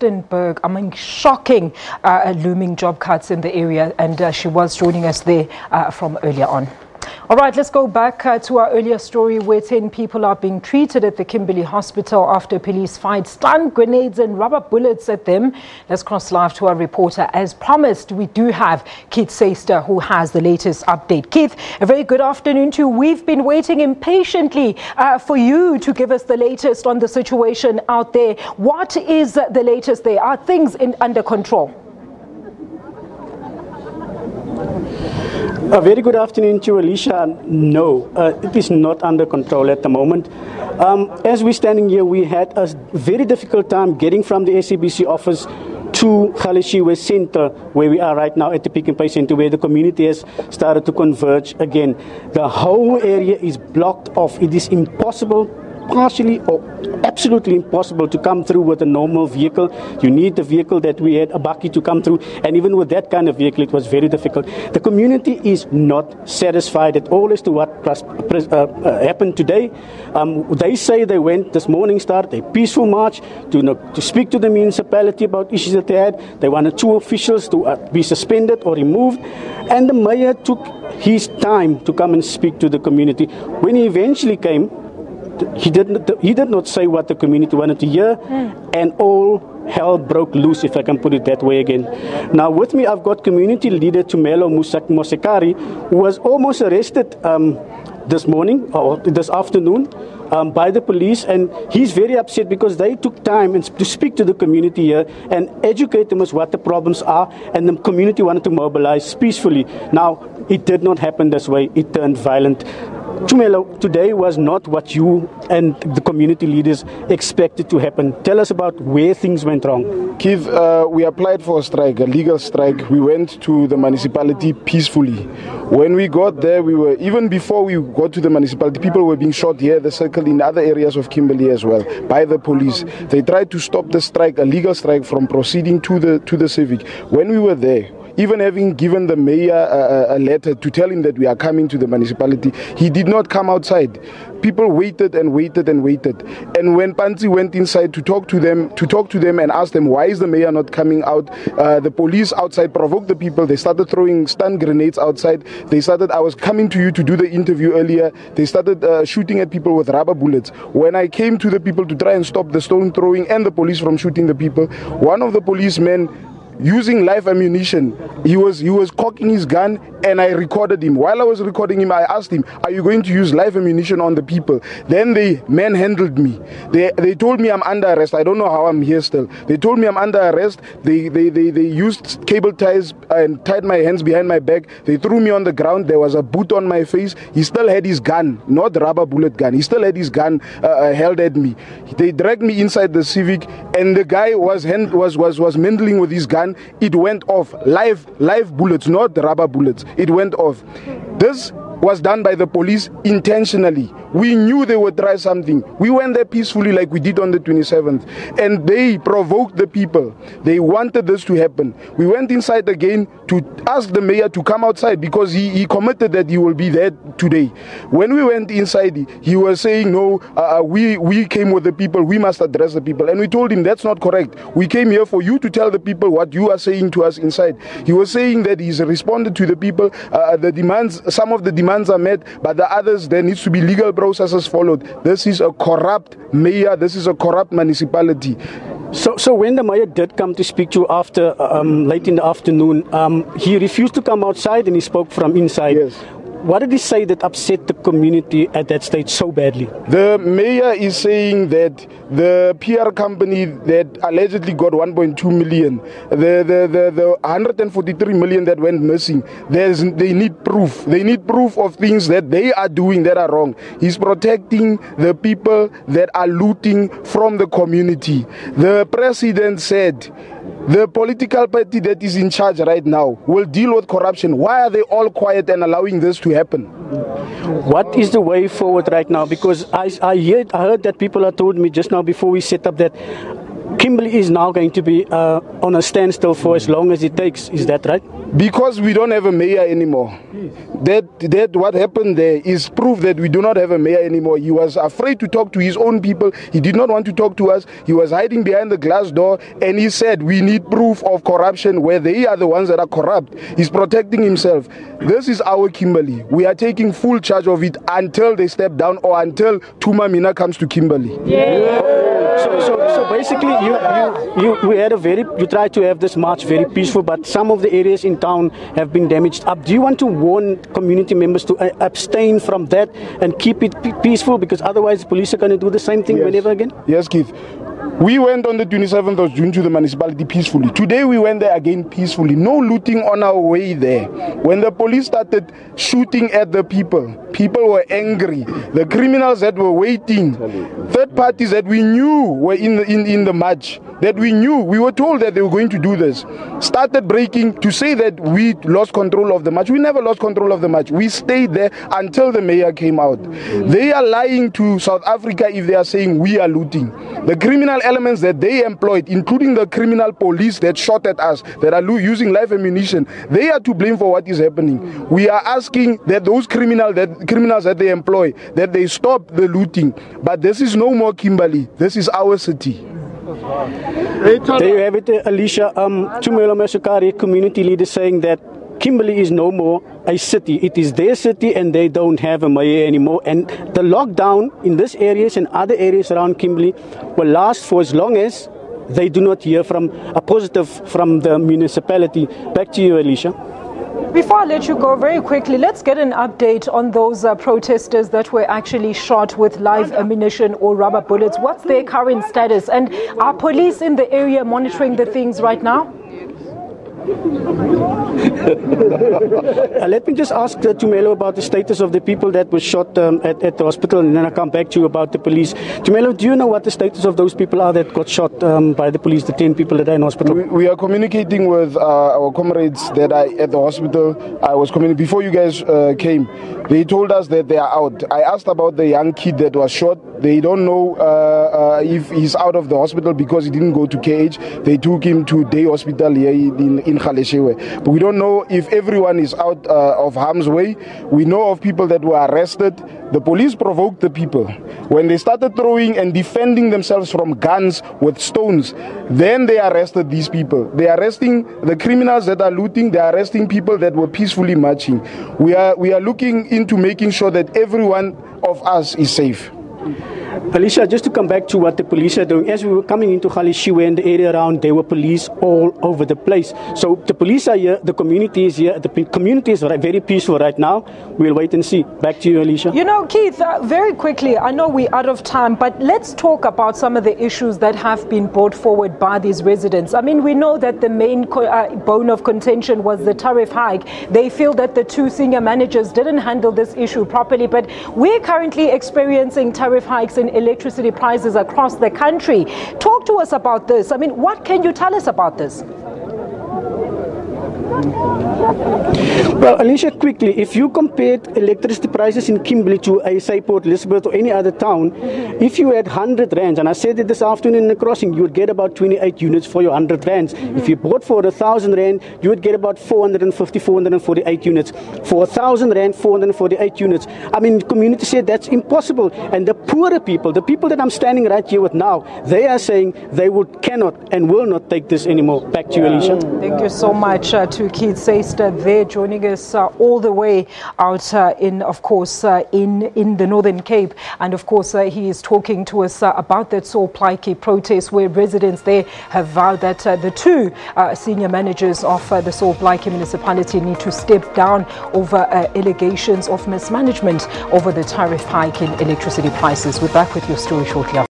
Rustenburg. I mean, shocking looming job cuts in the area, and she was joining us there from earlier on. All right, let's go back to our earlier story where 10 people are being treated at the Kimberley Hospital after police fired stun grenades and rubber bullets at them. Let's cross live to our reporter. As promised, we do have Keith Sayster, who has the latest update. Keith, a very good afternoon to you. We've been waiting impatiently for you to give us the latest on the situation out there. What is the latest there? Are things under control? A very good afternoon to you, Alicia. No, it is not under control at the moment. As we're standing here, we had a very difficult time getting from the SABC office to Khalishiwe Center, where we are right now at the Pick and Pay Center, where the community has started to converge again. The whole area is blocked off. It is impossible, partially or absolutely impossible, to come through with a normal vehicle. You need the vehicle that we had, a bakkie, to come through, and even with that kind of vehicle it was very difficult. The community is not satisfied at all as to what happened today. They say they went this morning, started a peaceful march to speak to the municipality about issues that they had. They wanted 2 officials to be suspended or removed, and the mayor took his time to come and speak to the community. When he eventually came, he did not say what the community wanted to hear, and all hell broke loose, if I can put it that way again. Now with me I've got community leader Tumelo Mosekari, who was almost arrested this morning or this afternoon by the police, and he's very upset because they took time to speak to the community here and educate them as what the problems are, and the community wanted to mobilize peacefully. Now it did not happen this way. It turned violent. Tumelo, today was not what you and the community leaders expected to happen. Tell us about where things went wrong. Keith, we applied for a strike, a legal strike. We went to the municipality peacefully. When we got there, even before we got to the municipality, people were being shot here, the circle, in other areas of Kimberley as well, by the police. They tried to stop the strike, a legal strike, from proceeding to the civic. When we were there, even having given the mayor a letter to tell him that we are coming to the municipality, he did not come outside. People waited and waited and waited. And when Panzi went inside to talk to them and ask them, why is the mayor not coming out? The police outside provoked the people. They started throwing stun grenades outside. I was coming to you to do the interview earlier. They started shooting at people with rubber bullets. When I came to the people to try and stop the stone throwing and the police from shooting the people, one of the policemen, using live ammunition, he was cocking his gun, and I recorded him. While I was recording him, I asked him, are you going to use live ammunition on the people? Then they manhandled me. They told me I'm under arrest. I don't know how I'm here still. They told me I'm under arrest. They used cable ties and tied my hands behind my back. They threw me on the ground. There was a boot on my face. He still had his gun, not rubber bullet gun. He still had his gun held at me. They dragged me inside the civic, and the guy was handling with his gun. It went off. Live bullets, not rubber bullets. It went off. This was done by the police intentionally. We knew they would try something. We went there peacefully like we did on the 27th. And they provoked the people. They wanted this to happen. We went inside again to ask the mayor to come outside because he committed that he will be there today. When we went inside, he was saying, no, we came with the people. We must address the people. And we told him that's not correct. We came here for you to tell the people what you are saying to us inside. He was saying that he's responded to the people. The demands, some of the demands are met, but the others, there needs to be legal processes followed. This is a corrupt mayor. This is a corrupt municipality. So when the mayor did come to speak to you after late in the afternoon, he refused to come outside and he spoke from inside. Yes. What did he say that upset the community at that stage so badly? The mayor is saying that the PR company that allegedly got 1.2 million, the 143 million that went missing, they need proof. They need proof of things that they are doing that are wrong. He's protecting the people that are looting from the community. The president said the political party that is in charge right now will deal with corruption. Why are they all quiet and allowing this to happen? What is the way forward right now? Because I heard that people are told me just now before we set up that Kimberley is now going to be on a standstill for as long as it takes. Is that right? Because we don't have a mayor anymore. That what happened there is proof that we do not have a mayor anymore. He was afraid to talk to his own people. He did not want to talk to us. He was hiding behind the glass door, and he said we need proof of corruption where they are the ones that are corrupt. He's protecting himself. This is our Kimberley. We are taking full charge of it until they step down or until Tuma Mina comes to Kimberley. So basically, you tried to have this march very peaceful, but some of the areas in town have been damaged up. Do you want to warn community members to abstain from that and keep it peaceful, because otherwise the police are going to do the same thing whenever again? Yes, Keith. We went on the 27th of June to the municipality peacefully. Today we went there again peacefully. No looting on our way there. When the police started shooting at the people, people were angry. The criminals that were waiting, third parties that we knew were in the march, that we knew, we were told that they were going to do this, started breaking to say that we lost control of the march. We never lost control of the march. We stayed there until the mayor came out. They are lying to South Africa if they are saying we are looting. The criminal elements that they employed, including the criminal police that shot at us, that are using live ammunition, they are to blame for what is happening. We are asking that those criminals that they employ, that they stop the looting. But this is no more Kimberley. This is our city. There you have it, Alicia. Tumelo Masukari, community leader, saying that Kimberley is no more a city. It is their city and they don't have a mayor anymore. And the lockdown in these areas and other areas around Kimberley will last for as long as they do not hear from a positive from the municipality. Back to you, Alicia. Before I let you go, very quickly, let's get an update on those protesters that were actually shot with live ammunition or rubber bullets. What's their current status? And are police in the area monitoring the things right now? Let me just ask Tumelo about the status of the people that were shot at the hospital, and then I'll come back to you about the police. Tumelo, do you know what the status of those people are that got shot by the police, the 10 people that are in hospital? We are communicating with our comrades that are at the hospital. Before you guys came, they told us that they are out. I asked about the young kid that was shot. They don't know if he's out of the hospital because he didn't go to KH. They took him to day hospital here in Kgaleshewe. But we don't know if everyone is out of harm's way. We know of people that were arrested. The police provoked the people. When they started throwing and defending themselves from guns with stones, then they arrested these people. They are arresting the criminals that are looting. They are arresting people that were peacefully marching. We are looking into making sure that everyone of us is safe. Alicia, just to come back to what the police are doing, as we were coming into Kgaleshewe and the area around, there were police all over the place. So the police are here, the community is here, the community is very peaceful right now. We'll wait and see. Back to you, Alicia. You know, Keith, very quickly, I know we're out of time, but let's talk about some of the issues that have been brought forward by these residents. I mean, we know that the main bone of contention was the tariff hike. They feel that the two senior managers didn't handle this issue properly, but we're currently experiencing tariff hikes in electricity prices across the country. Talk to us about this. I mean, what can you tell us about this? Well, Alicia, quickly, if you compared electricity prices in Kimberley to, say, Port Elizabeth or any other town, if you had 100 rands, and I said it this afternoon in the crossing, you would get about 28 units for your 100 rands. If you bought for 1,000 rand, you would get about 450, 448 units. For 1,000 rand, 448 units. I mean, the community said that's impossible. And the poorer people, the people that I'm standing right here with now, they are saying they cannot and will not take this anymore. Back to you, Alicia. Thank you so much to Keith Sayster there, joining us all the way out in the Northern Cape. And of course, he is talking to us about that Saul Plaatje protest, where residents there have vowed that the two senior managers of the Saul Plaatje municipality need to step down over allegations of mismanagement over the tariff hike in electricity prices. We're back with your story shortly after.